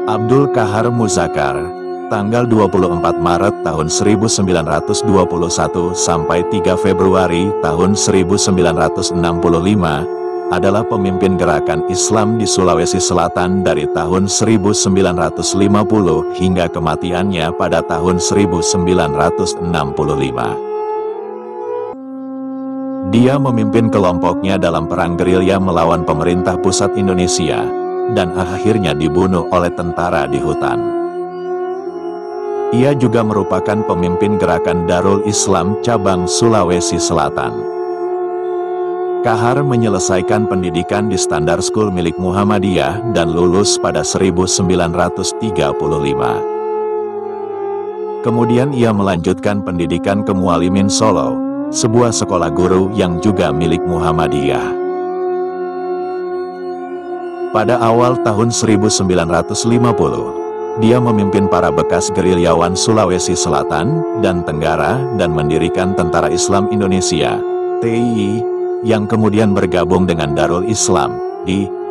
Abdul Qahar Muzakkar, tanggal 24 Maret tahun 1921 sampai 3 Februari tahun 1965, adalah pemimpin gerakan Islam di Sulawesi Selatan dari tahun 1950 hingga kematiannya pada tahun 1965. Dia memimpin kelompoknya dalam perang gerilya melawan pemerintah pusat Indonesia, dan akhirnya dibunuh oleh tentara di hutan. Ia juga merupakan pemimpin gerakan Darul Islam cabang Sulawesi Selatan. Qahar menyelesaikan pendidikan di Standar School milik Muhammadiyah dan lulus pada 1935. Kemudian ia melanjutkan pendidikan ke Mualimin Solo, sebuah sekolah guru yang juga milik Muhammadiyah. Pada awal tahun 1950, dia memimpin para bekas gerilyawan Sulawesi Selatan dan Tenggara dan mendirikan Tentara Islam Indonesia, TII, yang kemudian bergabung dengan Darul Islam,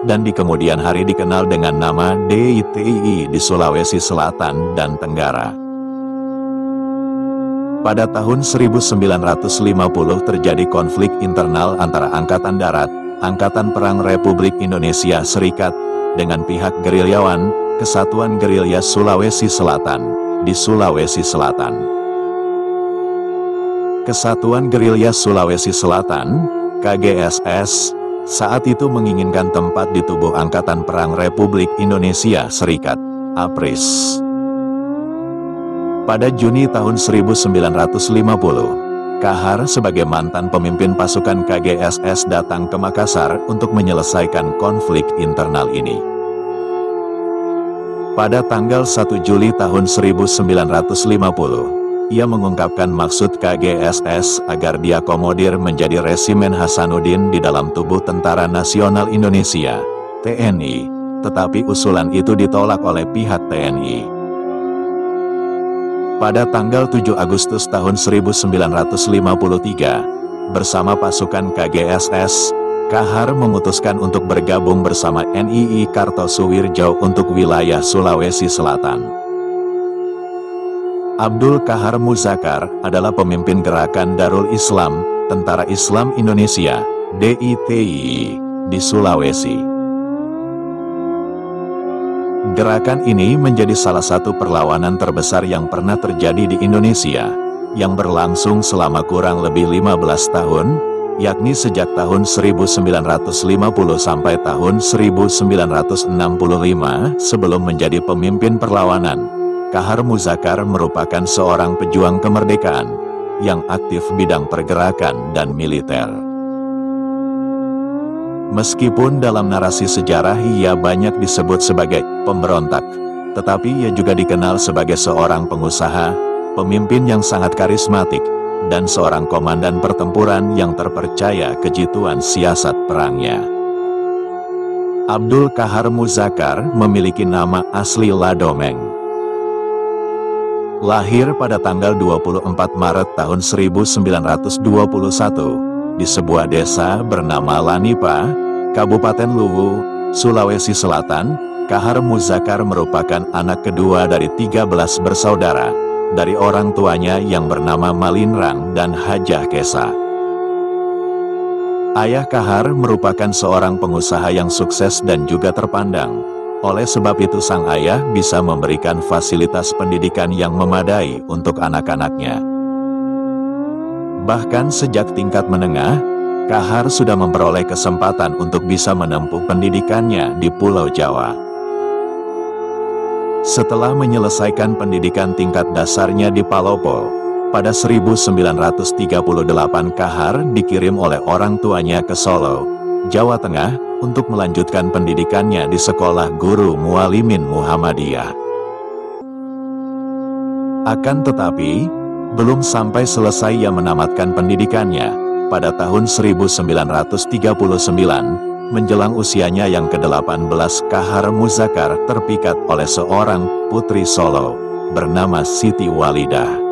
dan di kemudian hari dikenal dengan nama DITII di Sulawesi Selatan dan Tenggara. Pada tahun 1950 terjadi konflik internal antara Angkatan Darat, Angkatan Perang Republik Indonesia Serikat, dengan pihak gerilyawan, Kesatuan Gerilya Sulawesi Selatan, di Sulawesi Selatan. Kesatuan Gerilya Sulawesi Selatan, KGSS, saat itu menginginkan tempat di tubuh Angkatan Perang Republik Indonesia Serikat, APRIS. Pada Juni tahun 1950, Qahar sebagai mantan pemimpin pasukan KGSS datang ke Makassar untuk menyelesaikan konflik internal ini. Pada tanggal 1 Juli tahun 1950, ia mengungkapkan maksud KGSS agar diakomodir menjadi Resimen Hasanuddin di dalam tubuh Tentara Nasional Indonesia, TNI, tetapi usulan itu ditolak oleh pihak TNI. Pada tanggal 7 Agustus tahun 1953, bersama pasukan KGSS, Qahar memutuskan untuk bergabung bersama NII Kartosuwirjo untuk wilayah Sulawesi Selatan. Abdul Qahar Muzakkar adalah pemimpin gerakan Darul Islam, Tentara Islam Indonesia, DITII, di Sulawesi. Gerakan ini menjadi salah satu perlawanan terbesar yang pernah terjadi di Indonesia, yang berlangsung selama kurang lebih 15 tahun, yakni sejak tahun 1950 sampai tahun 1965. Sebelum menjadi pemimpin perlawanan, Qahar Muzakkar merupakan seorang pejuang kemerdekaan, yang aktif bidang pergerakan dan militer. Meskipun dalam narasi sejarah ia banyak disebut sebagai pemberontak, tetapi ia juga dikenal sebagai seorang pengusaha, pemimpin yang sangat karismatik, dan seorang komandan pertempuran yang terpercaya kejituan siasat perangnya. Abdul Qahar Muzakkar memiliki nama asli Ladomeng. Lahir pada tanggal 24 Maret tahun 1921, di sebuah desa bernama Lanipa, Kabupaten Luwu, Sulawesi Selatan. Qahar Muzakkar merupakan anak kedua dari 13 bersaudara, dari orang tuanya yang bernama Malinrang dan Hajah Kesa. Ayah Qahar merupakan seorang pengusaha yang sukses dan juga terpandang. Oleh sebab itu sang ayah bisa memberikan fasilitas pendidikan yang memadai untuk anak-anaknya. Bahkan sejak tingkat menengah, Qahar sudah memperoleh kesempatan untuk bisa menempuh pendidikannya di Pulau Jawa. Setelah menyelesaikan pendidikan tingkat dasarnya di Palopo, pada 1938 Qahar dikirim oleh orang tuanya ke Solo, Jawa Tengah, untuk melanjutkan pendidikannya di Sekolah Guru Mualimin Muhammadiyah. Akan tetapi, belum sampai selesai ia menamatkan pendidikannya, pada tahun 1939, menjelang usianya yang ke-18, Qahar Muzakkar terpikat oleh seorang putri Solo, bernama Siti Walidah.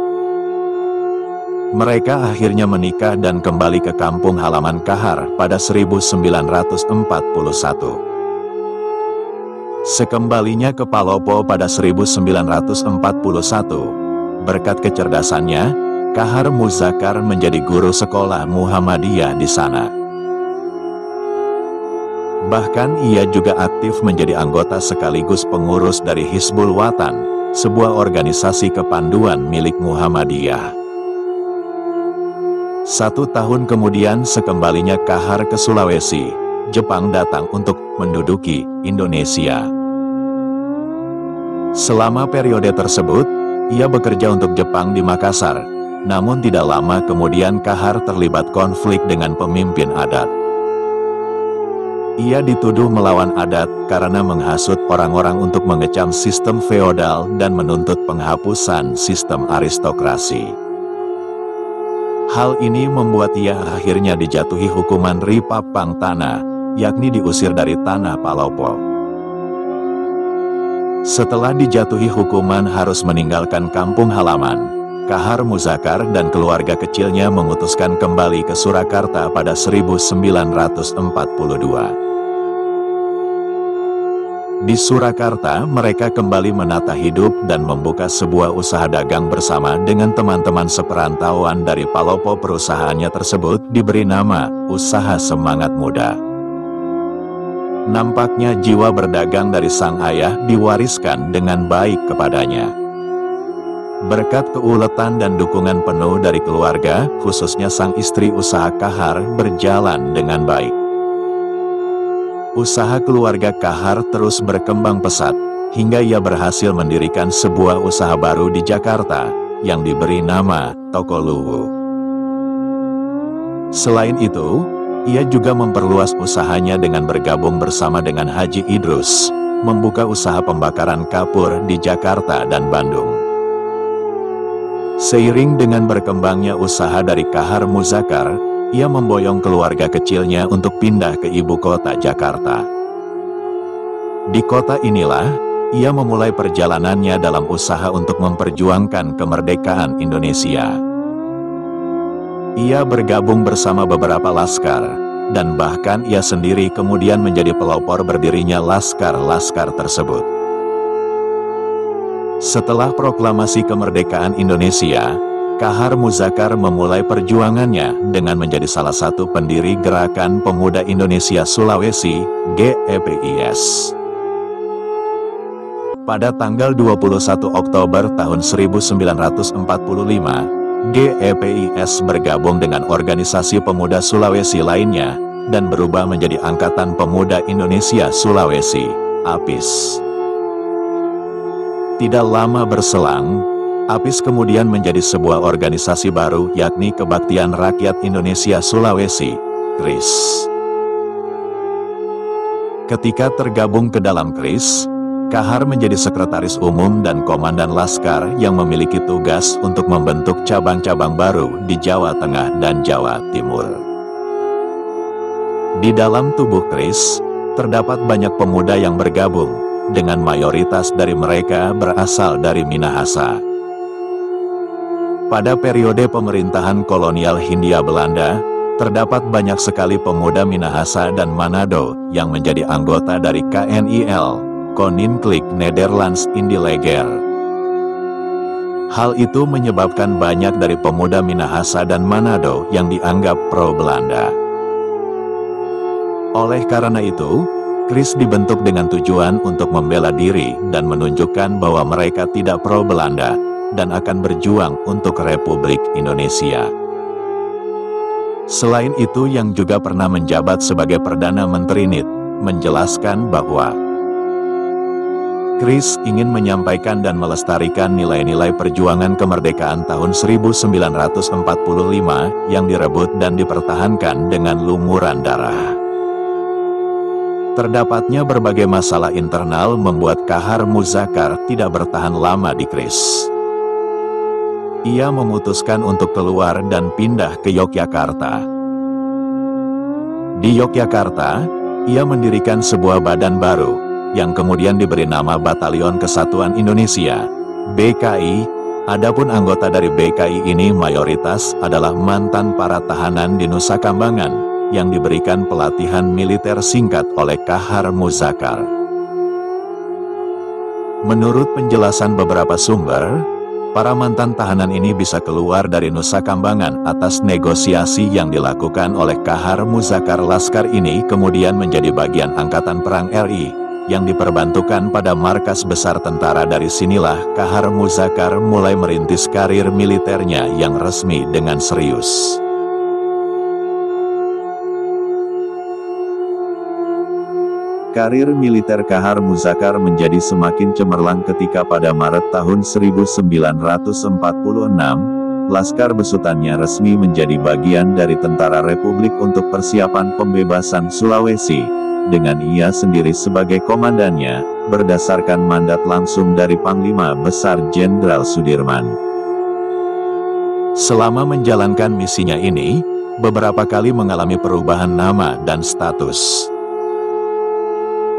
Mereka akhirnya menikah dan kembali ke kampung halaman Qahar pada 1941. Sekembalinya ke Palopo pada 1941, berkat kecerdasannya, Kahar Muzakkar menjadi guru sekolah Muhammadiyah di sana. Bahkan ia juga aktif menjadi anggota sekaligus pengurus dari Hizbul Wathan, sebuah organisasi kepanduan milik Muhammadiyah. 1 tahun kemudian sekembalinya Kahar ke Sulawesi, Jepang datang untuk menduduki Indonesia. Selama periode tersebut, ia bekerja untuk Jepang di Makassar, namun tidak lama kemudian Kahar terlibat konflik dengan pemimpin adat. Ia dituduh melawan adat karena menghasut orang-orang untuk mengecam sistem feodal dan menuntut penghapusan sistem aristokrasi. Hal ini membuat ia akhirnya dijatuhi hukuman Ripapang Tanah, yakni diusir dari tanah Palopo. Setelah dijatuhi hukuman harus meninggalkan kampung halaman, Kahar Muzakkar dan keluarga kecilnya memutuskan kembali ke Surakarta pada 1942. Di Surakarta mereka kembali menata hidup dan membuka sebuah usaha dagang bersama dengan teman-teman seperantauan dari Palopo. Perusahaannya tersebut diberi nama Usaha Semangat Muda. Nampaknya jiwa berdagang dari sang ayah diwariskan dengan baik kepadanya. Berkat keuletan dan dukungan penuh dari keluarga, khususnya sang istri, usaha Kahar berjalan dengan baik. Usaha keluarga Kahar terus berkembang pesat, hingga ia berhasil mendirikan sebuah usaha baru di Jakarta, yang diberi nama Toko Luwu. Selain itu, ia juga memperluas usahanya dengan bergabung bersama dengan Haji Idrus, membuka usaha pembakaran kapur di Jakarta dan Bandung. Seiring dengan berkembangnya usaha dari Kahar Muzakkar, ia memboyong keluarga kecilnya untuk pindah ke ibu kota Jakarta. Di kota inilah, ia memulai perjalanannya dalam usaha untuk memperjuangkan kemerdekaan Indonesia. Ia bergabung bersama beberapa laskar, dan bahkan ia sendiri kemudian menjadi pelopor berdirinya laskar-laskar tersebut. Setelah proklamasi kemerdekaan Indonesia, Kahar Muzakkar memulai perjuangannya dengan menjadi salah satu pendiri Gerakan Pemuda Indonesia Sulawesi, GEPIS. Pada tanggal 21 Oktober tahun 1945, GEPIS bergabung dengan organisasi pemuda Sulawesi lainnya, dan berubah menjadi Angkatan Pemuda Indonesia Sulawesi, APIS. Tidak lama berselang, APIS kemudian menjadi sebuah organisasi baru, yakni Kebaktian Rakyat Indonesia Sulawesi, KRIS. Ketika tergabung ke dalam KRIS, Kahar menjadi sekretaris umum dan komandan laskar yang memiliki tugas untuk membentuk cabang-cabang baru di Jawa Tengah dan Jawa Timur. Di dalam tubuh KRIS, terdapat banyak pemuda yang bergabung, dengan mayoritas dari mereka berasal dari Minahasa. Pada periode pemerintahan kolonial Hindia Belanda, terdapat banyak sekali pemuda Minahasa dan Manado yang menjadi anggota dari KNIL, Koninklijk Nederlands Indie Leger. Hal itu menyebabkan banyak dari pemuda Minahasa dan Manado yang dianggap pro-Belanda. Oleh karena itu, KRIS dibentuk dengan tujuan untuk membela diri dan menunjukkan bahwa mereka tidak pro-Belanda dan akan berjuang untuk Republik Indonesia. Selain itu, yang juga pernah menjabat sebagai Perdana Menteri NIT, menjelaskan bahwa KRIS ingin menyampaikan dan melestarikan nilai-nilai perjuangan kemerdekaan tahun 1945 yang direbut dan dipertahankan dengan lumuran darah. Terdapatnya berbagai masalah internal membuat Kahar Muzakkar tidak bertahan lama di KRIS. Ia memutuskan untuk keluar dan pindah ke Yogyakarta. Di Yogyakarta, ia mendirikan sebuah badan baru, yang kemudian diberi nama Batalion Kesatuan Indonesia, BKI. Adapun anggota dari BKI ini mayoritas adalah mantan para tahanan di Nusa Kambangan, yang diberikan pelatihan militer singkat oleh Kahar Muzakkar. Menurut penjelasan beberapa sumber, para mantan tahanan ini bisa keluar dari Nusa Kambangan atas negosiasi yang dilakukan oleh Kahar Muzakar. Laskar ini kemudian menjadi bagian Angkatan Perang RI, yang diperbantukan pada markas besar tentara. Dari sinilah Kahar Muzakar mulai merintis karir militernya yang resmi dengan serius. Karir militer Kahar Muzakar menjadi semakin cemerlang ketika pada Maret tahun 1946, Laskar Besutannya resmi menjadi bagian dari Tentara Republik untuk Persiapan Pembebasan Sulawesi, dengan ia sendiri sebagai komandannya, berdasarkan mandat langsung dari Panglima Besar Jenderal Sudirman. Selama menjalankan misinya ini, beberapa kali mengalami perubahan nama dan status.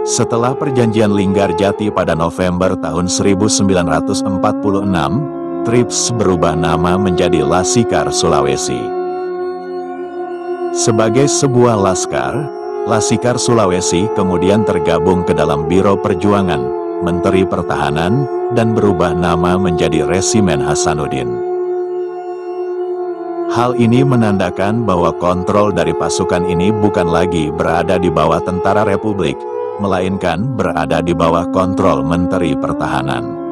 Setelah perjanjian Linggarjati pada November tahun 1946, Trips berubah nama menjadi Laskar Sulawesi. Sebagai sebuah laskar, Laskar Sulawesi kemudian tergabung ke dalam Biro Perjuangan, Menteri Pertahanan, dan berubah nama menjadi Resimen Hasanuddin. Hal ini menandakan bahwa kontrol dari pasukan ini bukan lagi berada di bawah Tentara Republik, melainkan berada di bawah kontrol Menteri Pertahanan.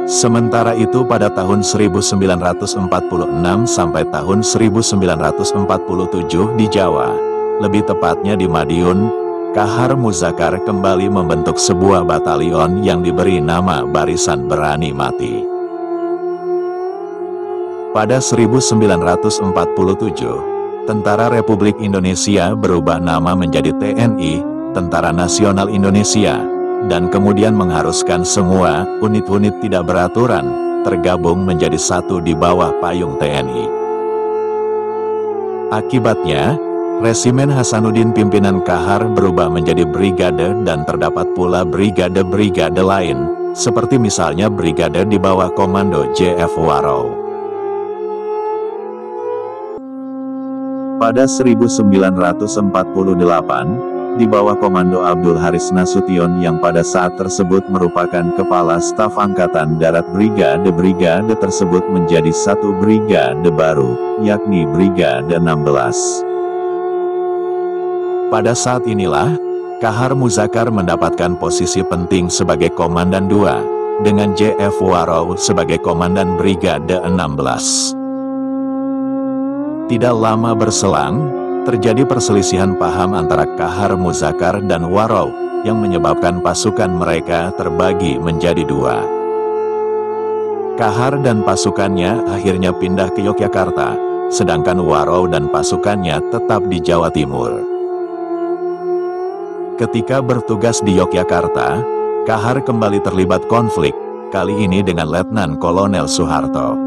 Sementara itu pada tahun 1946 sampai tahun 1947 di Jawa, lebih tepatnya di Madiun, Kahar Muzakar kembali membentuk sebuah batalion yang diberi nama Barisan Berani Mati. Pada 1947, Tentara Republik Indonesia berubah nama menjadi TNI, Tentara Nasional Indonesia, dan kemudian mengharuskan semua unit-unit tidak beraturan tergabung menjadi satu di bawah payung TNI. Akibatnya, Resimen Hasanuddin pimpinan Kahar berubah menjadi brigade dan terdapat pula brigade-brigade lain, seperti misalnya brigade di bawah komando J.F. Warrow. Pada 1948, di bawah komando Abdul Haris Nasution yang pada saat tersebut merupakan Kepala Staf Angkatan Darat, brigade-brigade tersebut menjadi satu brigade baru, yakni Brigade 16. Pada saat inilah, Kahar Muzakar mendapatkan posisi penting sebagai Komandan 2, dengan J.F. Warrow sebagai Komandan Brigade 16. Tidak lama berselang, terjadi perselisihan paham antara Kahar Muzakar dan Warrow, yang menyebabkan pasukan mereka terbagi menjadi dua. Kahar dan pasukannya akhirnya pindah ke Yogyakarta, sedangkan Warrow dan pasukannya tetap di Jawa Timur. Ketika bertugas di Yogyakarta, Kahar kembali terlibat konflik, kali ini dengan Letnan Kolonel Soeharto.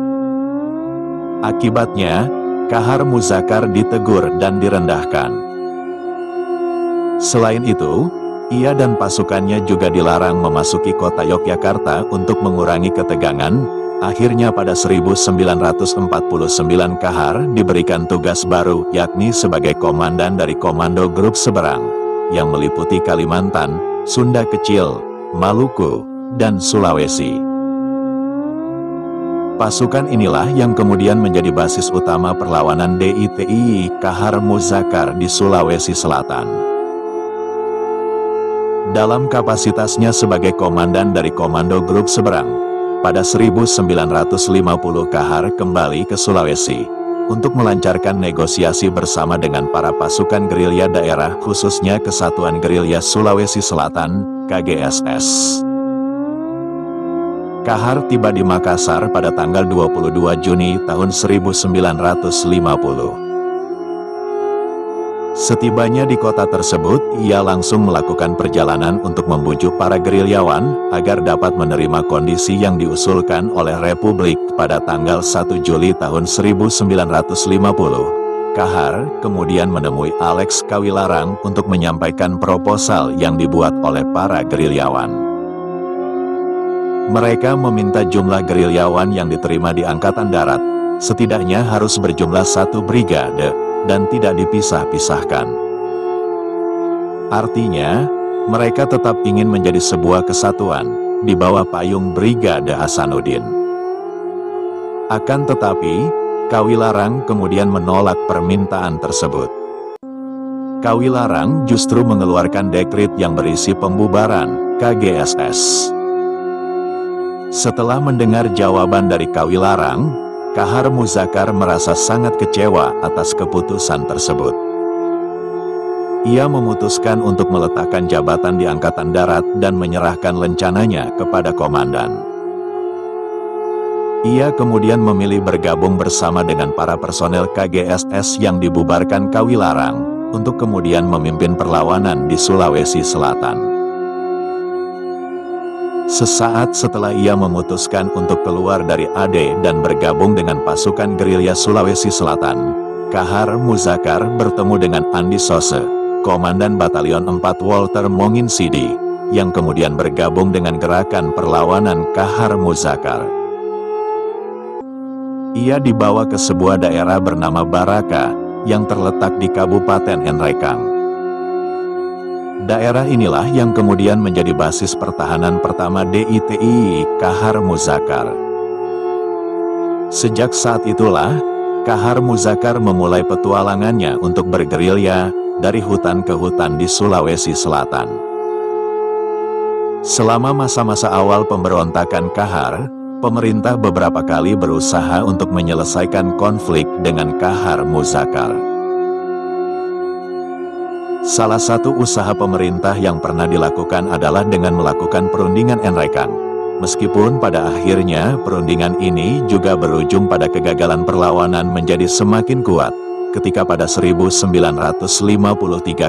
Akibatnya, Kahar Muzakar ditegur dan direndahkan. Selain itu, ia dan pasukannya juga dilarang memasuki kota Yogyakarta untuk mengurangi ketegangan. Akhirnya pada 1949 Kahar diberikan tugas baru, yakni sebagai komandan dari Komando Grup Seberang, yang meliputi Kalimantan, Sunda Kecil, Maluku, dan Sulawesi. Pasukan inilah yang kemudian menjadi basis utama perlawanan DITI Kahar Muzakar di Sulawesi Selatan. Dalam kapasitasnya sebagai komandan dari Komando Grup Seberang, pada 1950 Kahar kembali ke Sulawesi untuk melancarkan negosiasi bersama dengan para pasukan gerilya daerah, khususnya Kesatuan Gerilya Sulawesi Selatan, KGSS. Kahar tiba di Makassar pada tanggal 22 Juni tahun 1950. Setibanya di kota tersebut, ia langsung melakukan perjalanan untuk membujuk para gerilyawan agar dapat menerima kondisi yang diusulkan oleh Republik pada tanggal 1 Juli tahun 1950. Kahar kemudian menemui Alex Kawilarang untuk menyampaikan proposal yang dibuat oleh para gerilyawan. Mereka meminta jumlah gerilyawan yang diterima di Angkatan Darat, setidaknya harus berjumlah satu brigade, dan tidak dipisah-pisahkan. Artinya, Mereka tetap ingin menjadi sebuah kesatuan, di bawah payung Brigade Hasanuddin. Akan tetapi, Kawilarang kemudian menolak permintaan tersebut. Kawilarang justru mengeluarkan dekrit yang berisi pembubaran KGSS. Setelah mendengar jawaban dari Kawilarang, Kahar Muzakar merasa sangat kecewa atas keputusan tersebut. Ia memutuskan untuk meletakkan jabatan di Angkatan Darat dan menyerahkan lencananya kepada komandan. Ia kemudian memilih bergabung bersama dengan para personel KGSS yang dibubarkan Kawilarang, untuk kemudian memimpin perlawanan di Sulawesi Selatan. Sesaat setelah ia memutuskan untuk keluar dari AD dan bergabung dengan pasukan gerilya Sulawesi Selatan, Kahar Muzakar bertemu dengan Andi Sose, Komandan Batalion 4 Walter Monginsidi, yang kemudian bergabung dengan gerakan perlawanan Kahar Muzakar. Ia dibawa ke sebuah daerah bernama Baraka, yang terletak di Kabupaten Enrekang. Daerah inilah yang kemudian menjadi basis pertahanan pertama DITI Kahar Muzakar. Sejak saat itulah, Kahar Muzakar memulai petualangannya untuk bergerilya dari hutan ke hutan di Sulawesi Selatan. Selama masa-masa awal pemberontakan Kahar, pemerintah beberapa kali berusaha untuk menyelesaikan konflik dengan Kahar Muzakar. Salah satu usaha pemerintah yang pernah dilakukan adalah dengan melakukan perundingan Enrekang. Meskipun pada akhirnya perundingan ini juga berujung pada kegagalan perlawanan menjadi semakin kuat, ketika pada 1953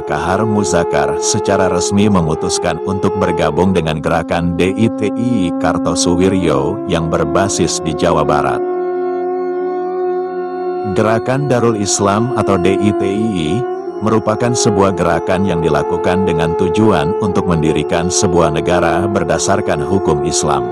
Kahar Muzakar secara resmi memutuskan untuk bergabung dengan gerakan DITI Kartosuwiryo yang berbasis di Jawa Barat. Gerakan Darul Islam atau DITI merupakan sebuah gerakan yang dilakukan dengan tujuan untuk mendirikan sebuah negara berdasarkan hukum Islam.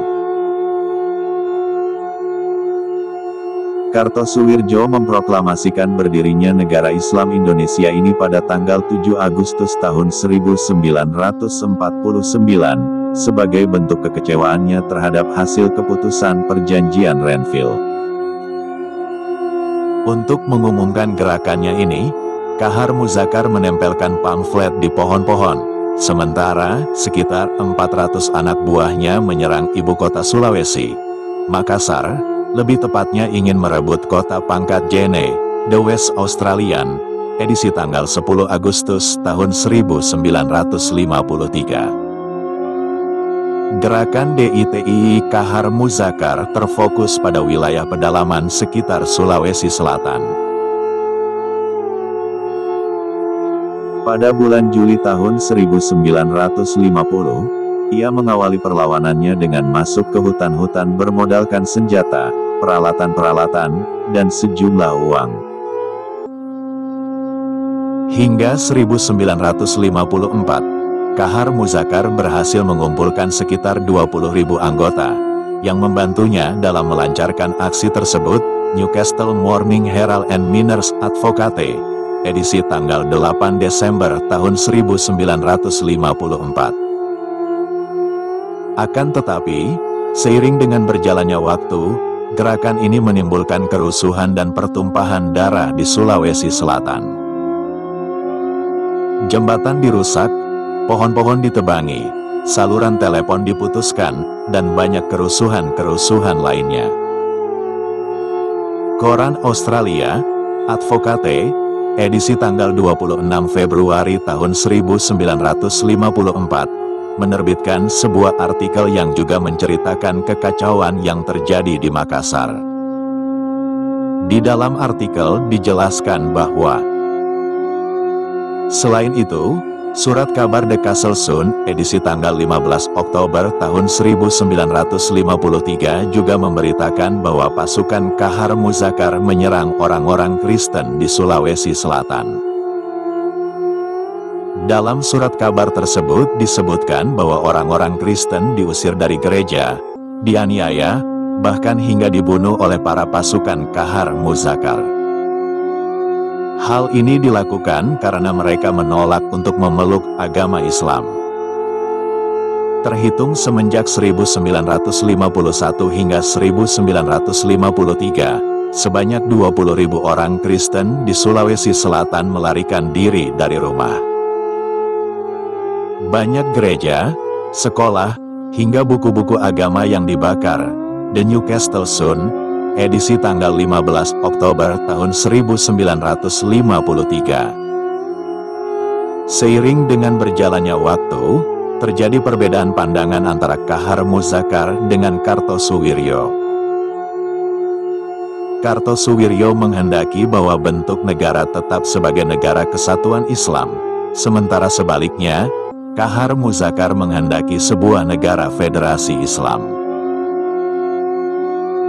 Kartosuwiryo memproklamasikan berdirinya negara Islam Indonesia ini pada tanggal 7 Agustus tahun 1949, sebagai bentuk kekecewaannya terhadap hasil keputusan Perjanjian Renville. Untuk mengumumkan gerakannya ini, Kahar Muzakar menempelkan pamflet di pohon-pohon, sementara sekitar 400 anak buahnya menyerang ibu kota Sulawesi, Makassar, lebih tepatnya ingin merebut kota pangkat Jene, The West Australian, edisi tanggal 10 Agustus tahun 1953. Gerakan DITI Kahar Muzakar terfokus pada wilayah pedalaman sekitar Sulawesi Selatan. Pada bulan Juli tahun 1950, ia mengawali perlawanannya dengan masuk ke hutan-hutan bermodalkan senjata, peralatan-peralatan, dan sejumlah uang. Hingga 1954, Kahar Muzakar berhasil mengumpulkan sekitar 20.000 anggota, yang membantunya dalam melancarkan aksi tersebut. Newcastle Morning Herald and Miners Advocate, edisi tanggal 8 Desember tahun 1954. Akan tetapi, seiring dengan berjalannya waktu, gerakan ini menimbulkan kerusuhan dan pertumpahan darah di Sulawesi Selatan. Jembatan dirusak, pohon-pohon ditebangi, saluran telepon diputuskan, dan banyak kerusuhan-kerusuhan lainnya. Koran Australia, Advocate, edisi tanggal 26 Februari tahun 1954, menerbitkan sebuah artikel yang juga menceritakan kekacauan yang terjadi di Makassar. Di dalam artikel dijelaskan bahwa selain itu, surat kabar The Castle Sun, edisi tanggal 15 Oktober tahun 1953 juga memberitakan bahwa pasukan Kahar Muzakar menyerang orang-orang Kristen di Sulawesi Selatan. Dalam surat kabar tersebut disebutkan bahwa orang-orang Kristen diusir dari gereja, dianiaya, bahkan hingga dibunuh oleh para pasukan Kahar Muzakar. Hal ini dilakukan karena mereka menolak untuk memeluk agama Islam. Terhitung semenjak 1951 hingga 1953, sebanyak 20.000 orang Kristen di Sulawesi Selatan melarikan diri dari rumah. Banyak gereja, sekolah, hingga buku-buku agama yang dibakar. The Newcastle Sun, edisi tanggal 15 Oktober tahun 1953. Seiring dengan berjalannya waktu, terjadi perbedaan pandangan antara Kahar Muzakar dengan Kartosuwiryo. Kartosuwiryo menghendaki bahwa bentuk negara tetap sebagai negara kesatuan Islam, sementara sebaliknya, Kahar Muzakar menghendaki sebuah negara federasi Islam.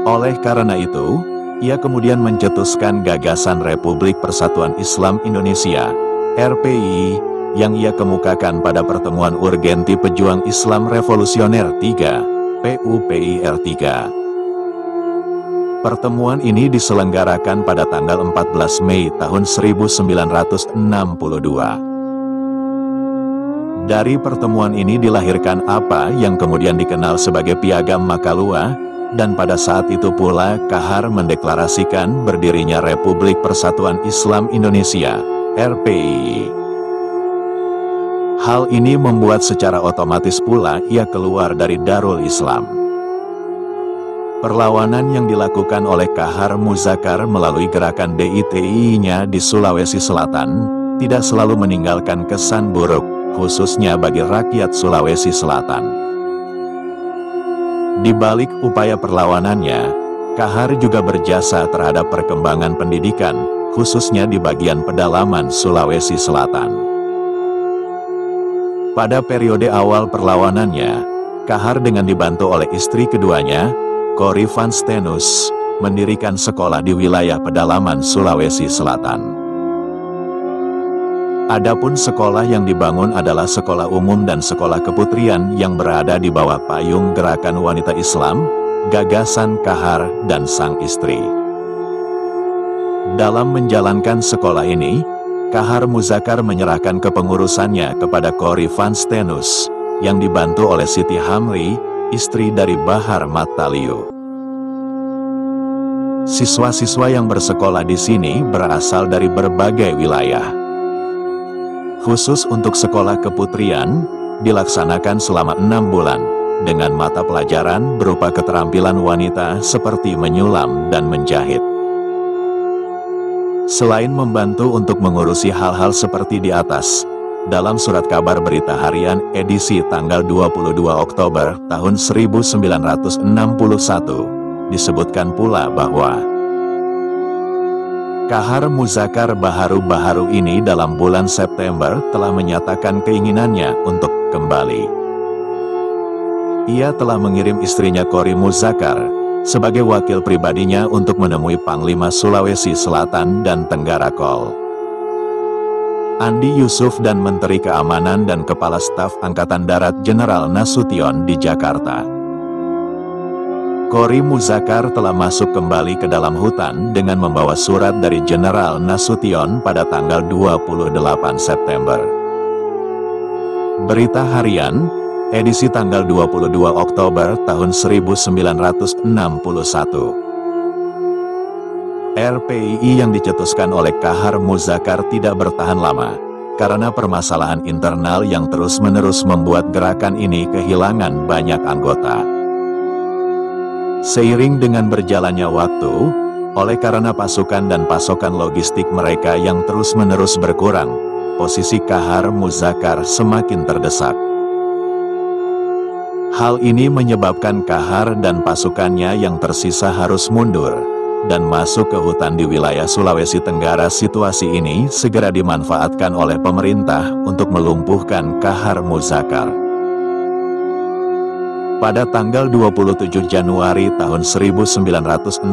Oleh karena itu, ia kemudian mencetuskan gagasan Republik Persatuan Islam Indonesia, RPI, yang ia kemukakan pada pertemuan Urgenti Pejuang Islam Revolusioner 3, PUPIR 3. Pertemuan ini diselenggarakan pada tanggal 14 Mei tahun 1962. Dari pertemuan ini dilahirkan apa yang kemudian dikenal sebagai Piagam Makalua, dan pada saat itu pula Kahar mendeklarasikan berdirinya Republik Persatuan Islam Indonesia, RPI. Hal ini membuat secara otomatis pula ia keluar dari Darul Islam. Perlawanan yang dilakukan oleh Kahar Muzakar melalui gerakan DITI-nya di Sulawesi Selatan, tidak selalu meninggalkan kesan buruk, khususnya bagi rakyat Sulawesi Selatan. Di balik upaya perlawanannya, Kahar juga berjasa terhadap perkembangan pendidikan, khususnya di bagian pedalaman Sulawesi Selatan. Pada periode awal perlawanannya, Kahar dengan dibantu oleh istri keduanya, Cori van Steenhuis, mendirikan sekolah di wilayah pedalaman Sulawesi Selatan. Adapun sekolah yang dibangun adalah sekolah umum dan sekolah keputrian yang berada di bawah payung Gerakan Wanita Islam, gagasan Kahar dan sang istri. Dalam menjalankan sekolah ini, Kahar Muzakar menyerahkan kepengurusannya kepada Cori van Steenhuis, yang dibantu oleh Siti Hamri, istri dari Bahar Mataliu. Siswa-siswa yang bersekolah di sini berasal dari berbagai wilayah. Khusus untuk sekolah keputrian, dilaksanakan selama 6 bulan, dengan mata pelajaran berupa keterampilan wanita seperti menyulam dan menjahit. Selain membantu untuk mengurusi hal-hal seperti di atas, dalam surat kabar berita harian edisi tanggal 22 Oktober tahun 1961, disebutkan pula bahwa Kahar Muzakar baharu-baharu ini dalam bulan September telah menyatakan keinginannya untuk kembali. Ia telah mengirim istrinya Cori Muzakar sebagai wakil pribadinya untuk menemui Panglima Sulawesi Selatan dan Tenggara Kol, Andi Yusuf, dan Menteri Keamanan dan Kepala Staf Angkatan Darat Jenderal Nasution di Jakarta. Cori Muzakar telah masuk kembali ke dalam hutan dengan membawa surat dari Jenderal Nasution pada tanggal 28 September. Berita harian, edisi tanggal 22 Oktober tahun 1961. RPI yang dicetuskan oleh Kahar Muzakar tidak bertahan lama, karena permasalahan internal yang terus-menerus membuat gerakan ini kehilangan banyak anggota. Seiring dengan berjalannya waktu, oleh karena pasukan dan pasokan logistik mereka yang terus-menerus berkurang, posisi Kahar Muzakar semakin terdesak. Hal ini menyebabkan Kahar dan pasukannya yang tersisa harus mundur dan masuk ke hutan di wilayah Sulawesi Tenggara. Situasi ini segera dimanfaatkan oleh pemerintah untuk melumpuhkan Kahar Muzakar. Pada tanggal 27 Januari tahun 1965,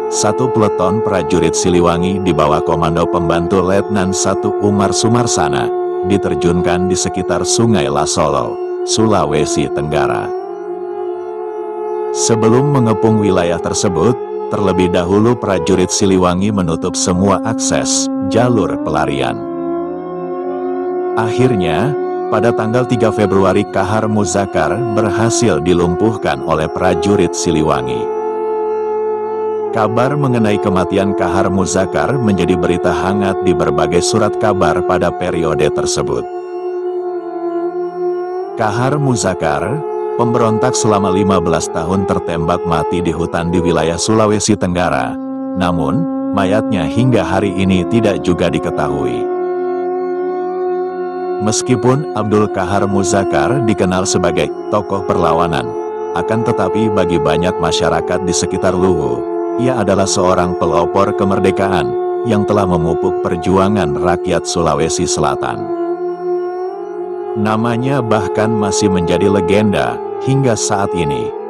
satu peleton prajurit Siliwangi di bawah komando pembantu Letnan 1 Umar Sumarsana diterjunkan di sekitar Sungai Lasolo, Sulawesi Tenggara. Sebelum mengepung wilayah tersebut, terlebih dahulu prajurit Siliwangi menutup semua akses jalur pelarian. Akhirnya, Pada tanggal 3 Februari Kahar Muzakar berhasil dilumpuhkan oleh prajurit Siliwangi. Kabar mengenai kematian Kahar Muzakar menjadi berita hangat di berbagai surat kabar pada periode tersebut. Kahar Muzakar, pemberontak selama 15 tahun tertembak mati di hutan di wilayah Sulawesi Tenggara. Namun, mayatnya hingga hari ini tidak juga diketahui. Meskipun Abdul Kahar Muzakar dikenal sebagai tokoh perlawanan, akan tetapi bagi banyak masyarakat di sekitar Luwu, ia adalah seorang pelopor kemerdekaan yang telah memupuk perjuangan rakyat Sulawesi Selatan. Namanya bahkan masih menjadi legenda hingga saat ini.